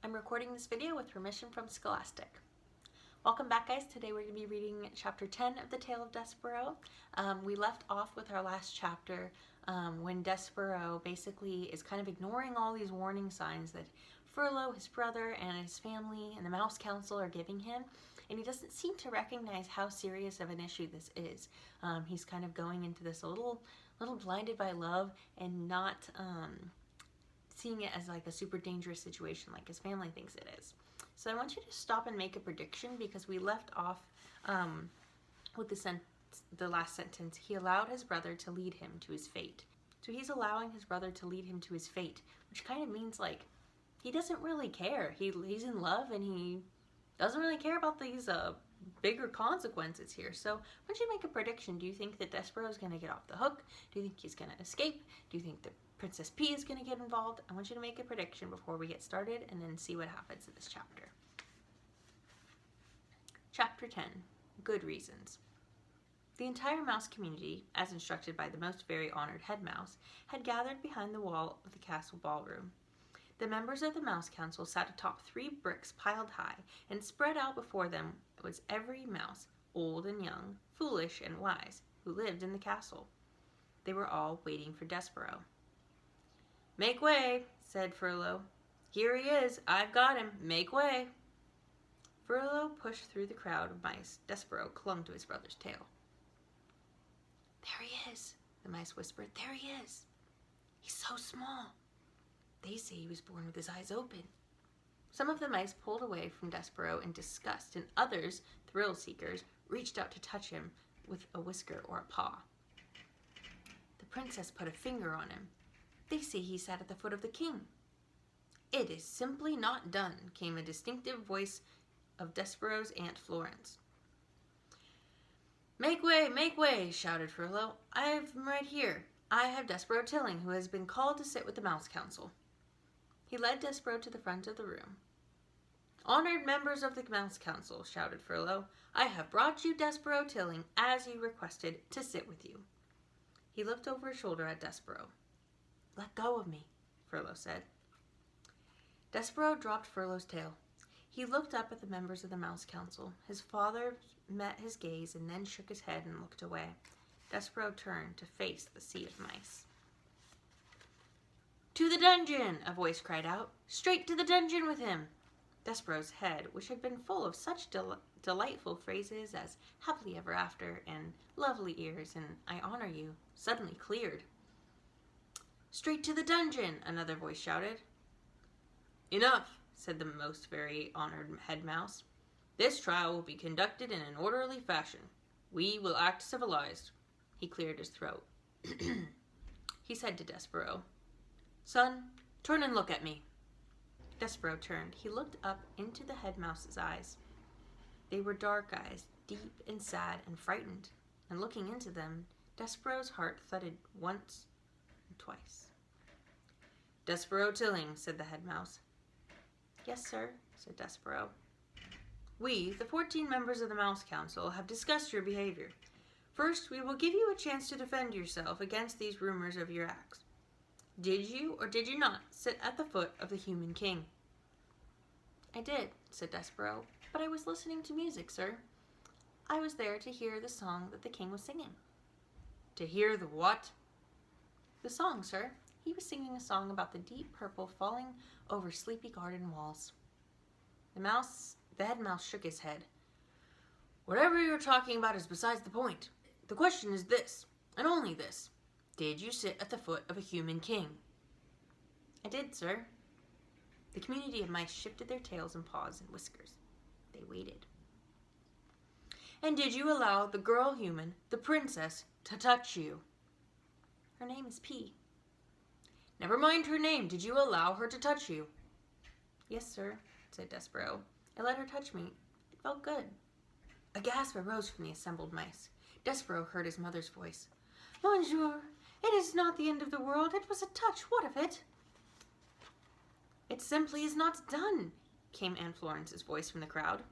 I'm recording this video with permission from Scholastic. Welcome back, guys. Today we're going to be reading chapter 10 of the Tale of Deseperaux. We left off with our last chapter when Deseperaux basically is kind of ignoring all these warning signs that Furlough, his brother, and his family and the Mouse Council are giving him, and he doesn't seem to recognize how serious of an issue this is. He's kind of going into this a little blinded by love and not seeing it as like a super dangerous situation like his family thinks it is. So I want you to stop and make a prediction, because we left off with the last sentence. He allowed his brother to lead him to his fate. So he's allowing his brother to lead him to his fate, which kind of means like he doesn't really care. He's in love and he doesn't really care about these bigger consequences here. So why don't you make a prediction? Do you think that Deseperaux is going to get off the hook? Do you think he's going to escape? Do you think that Princess P is going to get involved? I want you to make a prediction before we get started and then see what happens in this chapter. Chapter 10, Good Reasons. The entire mouse community, as instructed by the most very honored head mouse, had gathered behind the wall of the castle ballroom. The members of the Mouse Council sat atop 3 bricks piled high, and spread out before them was every mouse, old and young, foolish and wise, who lived in the castle. They were all waiting for Deseperaux. "Make way," said Furlough. "Here he is. I've got him. Make way." Furlough pushed through the crowd of mice. Deseperaux clung to his brother's tail. "There he is," the mice whispered. "There he is. He's so small. They say he was born with his eyes open." Some of the mice pulled away from Deseperaux in disgust, and others, thrill seekers, reached out to touch him with a whisker or a paw. The princess put a finger on him. "They say he sat at the foot of the king." "It is simply not done," came a distinctive voice of Deseperaux's Aunt Florence. "Make way," shouted Furlough. "I'm right here. I have Deseperaux Tilling, who has been called to sit with the Mouse Council." He led Deseperaux to the front of the room. "Honored members of the Mouse Council," shouted Furlough, "I have brought you Deseperaux Tilling, as you requested, to sit with you." He looked over his shoulder at Deseperaux. "Let go of me," Furlough said. Deseperaux dropped Furlough's tail. He looked up at the members of the Mouse Council. His father met his gaze and then shook his head and looked away. Deseperaux turned to face the sea of mice. "To the dungeon!" a voice cried out. "Straight to the dungeon with him!" Deseperaux's head, which had been full of such delightful phrases as happily ever after and lovely ears and I honor you, suddenly cleared. "Straight to the dungeon!" another voice shouted. "Enough," said the most very honored head mouse. "This trial will be conducted in an orderly fashion. We will act civilized." He cleared his throat. He said to Deseperaux, "Son, turn and look at me." Deseperaux turned. He looked up into the head mouse's eyes. They were dark eyes, deep and sad and frightened, and looking into them, Deseperaux's heart thudded once and twice. "Deseperaux Tilling," said the head mouse. "Yes, sir," said Deseperaux. "We, the 14 members of the Mouse Council, have discussed your behavior. First, we will give you a chance to defend yourself against these rumors of your acts. Did you or did you not sit at the foot of the human king?" "I did," said Deseperaux, "but I was listening to music, sir. I was there to hear the song that the king was singing." "To hear the what?" "The song, sir. He was singing a song about the deep purple falling over sleepy garden walls." The head mouse shook his head. "Whatever you're talking about is besides the point. The question is this, and only this. Did you sit at the foot of a human king?" "I did, sir." The community of mice shifted their tails and paws and whiskers. They waited. "And did you allow the girl human, the princess, to touch you?" "Her name is P." "Never mind her name. Did you allow her to touch you?" "Yes, sir," said Deseperaux. "I let her touch me. It felt good." A gasp arose from the assembled mice. Deseperaux heard his mother's voice. "Monsieur, it is not the end of the world. It was a touch. What of it?" "It simply is not done," came Aunt Florence's voice from the crowd.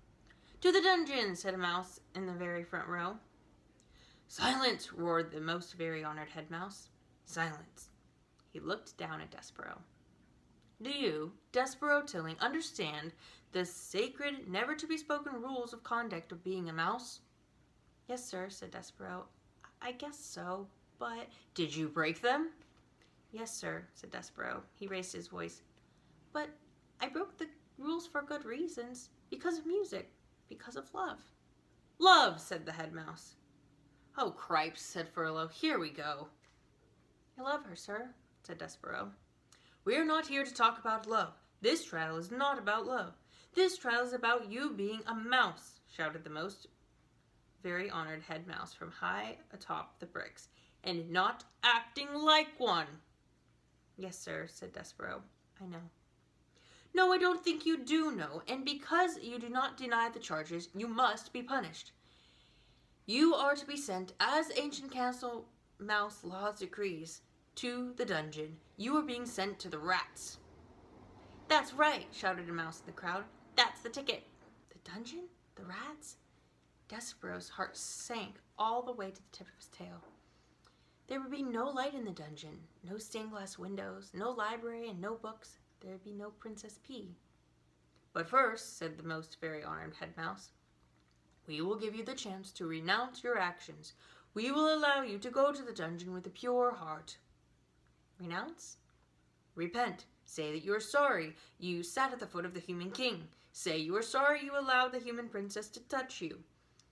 "To the dungeon," said a mouse in the very front row. "Silence!" roared the most very honored head mouse. "Silence!" He looked down at Deseperaux. Do you, Deseperaux Ch, understand the sacred, never-to-be-spoken rules of conduct of being a mouse? Yes, sir, said Deseperaux. I guess so, but... Did you break them? Yes, sir, said Deseperaux. He raised his voice. But I broke the rules for good reasons. Because of music. Because of love. Love, said the head mouse. Oh, cripes, said Furlough. Here we go. I love her, sir, said Deseperaux. We are not here to talk about love. This trial is not about love. This trial is about you being a mouse, shouted the most very honored head mouse from high atop the bricks, and not acting like one. Yes, sir, said Deseperaux. I know. No, I don't think you do know, and because you do not deny the charges, you must be punished. You are to be sent, as ancient castle mouse laws decrees, to the dungeon. You are being sent to the rats. That's right, shouted a mouse in the crowd. That's the ticket. The dungeon? The rats? Deseperoux's heart sank all the way to the tip of his tail. There would be no light in the dungeon, no stained glass windows, no library, and no books. There would be no Princess P. But first, said the most very honored head mouse, we will give you the chance to renounce your actions. We will allow you to go to the dungeon with a pure heart. Renounce? Repent. Say that you are sorry you sat at the foot of the human king. Say you are sorry you allowed the human princess to touch you.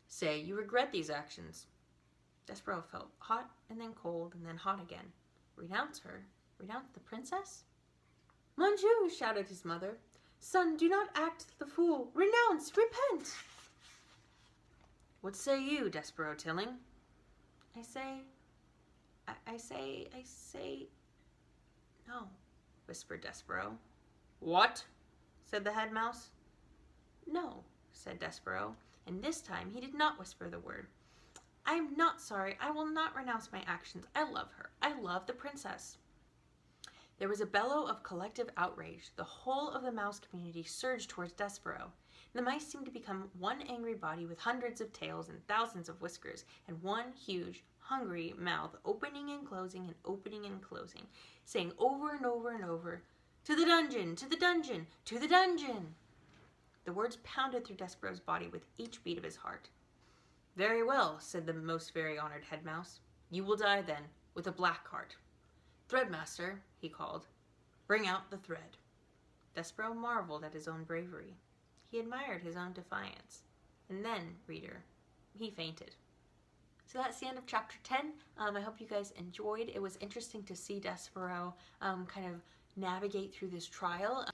Say you regret these actions. Deseperaux felt hot and then cold and then hot again. Renounce her? Renounce the princess? Mon Dieu, shouted his mother. Son, do not act the fool. Renounce! Repent! What say you, Deseperaux Ch? I say... No, whispered Deseperaux. What? Said the head mouse. No, said Deseperaux, and this time he did not whisper the word. I am not sorry. I will not renounce my actions. I love her. I love the princess. There was a bellow of collective outrage. The whole of the mouse community surged towards Deseperaux. The mice seemed to become one angry body with hundreds of tails and thousands of whiskers, and one huge, hungry mouth opening and closing and opening and closing, saying over and over and over, "To the dungeon! To the dungeon! To the dungeon!" The words pounded through Deseperoux's body with each beat of his heart. Very well, said the most very honored head mouse. You will die then, with a black heart. Threadmaster, he called, bring out the thread. Deseperaux marveled at his own bravery. He admired his own defiance. And then, reader, he fainted. So that's the end of chapter 10. I hope you guys enjoyed. It was interesting to see Deseperaux kind of navigate through this trial.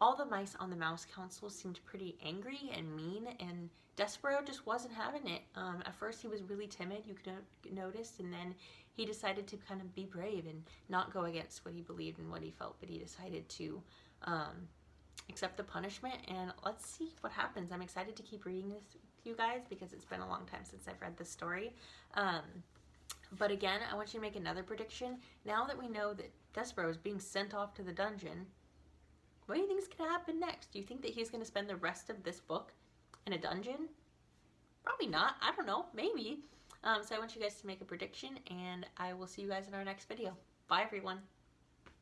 All the mice on the mouse council seemed pretty angry and mean, and Deseperaux just wasn't having it. At first he was really timid, you could notice, and then he decided to kind of be brave and not go against what he believed and what he felt, but he decided to accept the punishment, and let's see what happens. I'm excited to keep reading this with you guys because it's been a long time since I've read this story. But again, I want you to make another prediction. Now that we know that Deseperaux is being sent off to the dungeon, what do you think is going to happen next? Do you think that he's going to spend the rest of this book in a dungeon? Probably not. I don't know. Maybe. So I want you guys to make a prediction, and I will see you guys in our next video. Bye, everyone.